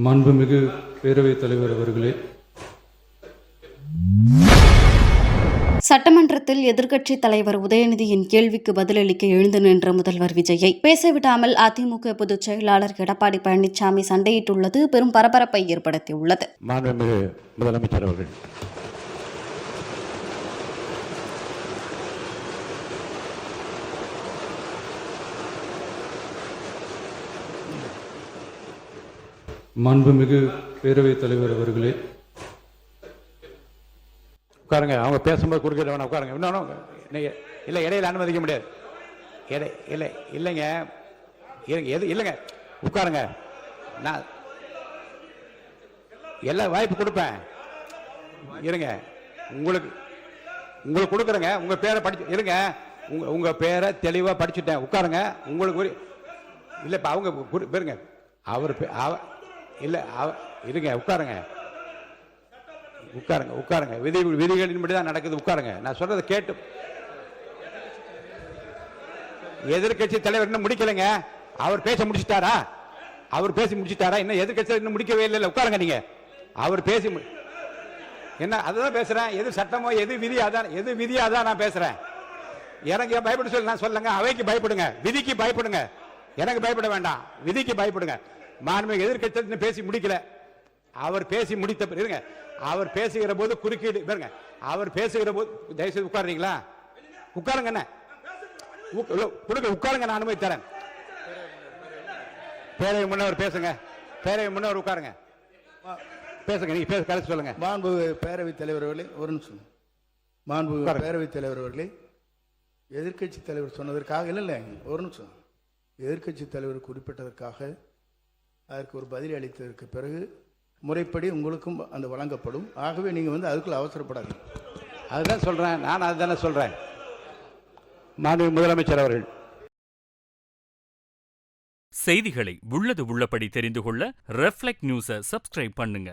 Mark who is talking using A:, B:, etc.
A: மாண்புமிகு பேரவைத் தலைவர் அவர்களே,
B: சட்டமன்றத்தில் எதிர்க்கட்சித் தலைவர் உதயநிதியின் கேள்விக்கு பதிலளிக்க எழுந்து நின்ற முதல்வர் விஜயை பேசவிடாமல் அதிமுக பொதுச் செயலாளர் எடப்பாடி பழனிசாமி சண்டையிட்டுள்ளது பெரும் பரபரப்பை ஏற்படுத்தியுள்ளது.
C: மாண்புமிகு முதலமைச்சர் அவர்கள்.
A: மாண்புமிகு பேரவைத் தலைவர் அவர்களே,
C: உட்காருங்க. அவங்க பேசும்போது குறுக்கிட வேணாம், உட்காருங்க. இன்னொன்று இல்லை, இடையில அனுமதிக்க முடியாது. இல்லை இல்லைங்க, இல்லைங்க, உட்காருங்க. நான் எல்லா வாய்ப்பு கொடுப்பேன். இருங்க, உங்களுக்கு கொடுக்குறேங்க. உங்கள் பேரை படிச்சு இருங்க. உங்கள் பேரை தெளிவாக படிச்சுட்டேன். உட்காருங்க. உங்களுக்கு இல்லை, இப்போ அவங்க பேருங்க. அவர் இல்லை, இருங்க, உட்காருங்க. விதிகளின்படி தான் நடக்குது. உட்காருங்க. நான் சொல்றதை கேட்டு. எதிர்கட்சி தலைவர் இன்னும் முடிக்கலைங்க. அவர் பேச முடிச்சிட்டாரா? இன்னும் எதிர்கட்சி இன்னும் முடிக்கவே இல்லை. உட்காருங்க. நீங்க அவர் பேசி என்ன அதுதான் பேசுறேன். எது சட்டமோ எது விதியாதான் நான் பேசுறேன். எனக்கு பயப்பட சொல்லி நான் சொல்லுங்க. அவைக்கு பயப்படுங்க, விதிக்கு பயப்படுங்க. எனக்கு பயப்பட வேண்டாம், விதிக்கு பயப்படுங்க. மாண்புமிகு எதிர்க்கட்சி பேசி முடிக்கல. அவர் பேசி முடித்த இருங்க. அவர் பேசுகிற போது குறுக்கீடு பாருங்க. அவர் பேசுகிற போது தயவுசெய்து உட்காருறீங்களா? உட்காருங்க. என்ன கொடுங்க, உட்காருங்க. நான் அனுமதி தரேன். பேரவை முன்னவர் பேசுங்க. பேரவை முன்னவர் உட்காருங்க. பேசுங்க. நீங்க பேச கருத்து சொல்லுங்க.
D: மாண்பு பேரவைத் தலைவர் அவர்களே, ஒரு நிமிஷம். மாண்பு பேரவைத் தலைவர் அவர்களே, எதிர்க்கட்சி தலைவர் சொன்னதற்காக இல்லை, ஒரு நிமிஷம். எதிர்க்கட்சி தலைவர் குறிப்பிட்டதற்காக அதற்கு ஒரு பதில் அளித்ததற்கு பிறகு முறைப்படி உங்களுக்கும் அந்த வழங்கப்படும். ஆகவே நீங்கள் அதுக்குள்ள அவசரப்படாது.
C: அதுதான் சொல்றேன். நான் அதுதானே சொல்றேன். மாண்புமிகு முதலமைச்சர் அவர்கள்.
E: செய்திகளை உள்ளது உள்ளபடி தெரிந்து கொள்ள ரெஃப்ளெக்ட் நியூஸை சப்ஸ்கிரைப் பண்ணுங்க.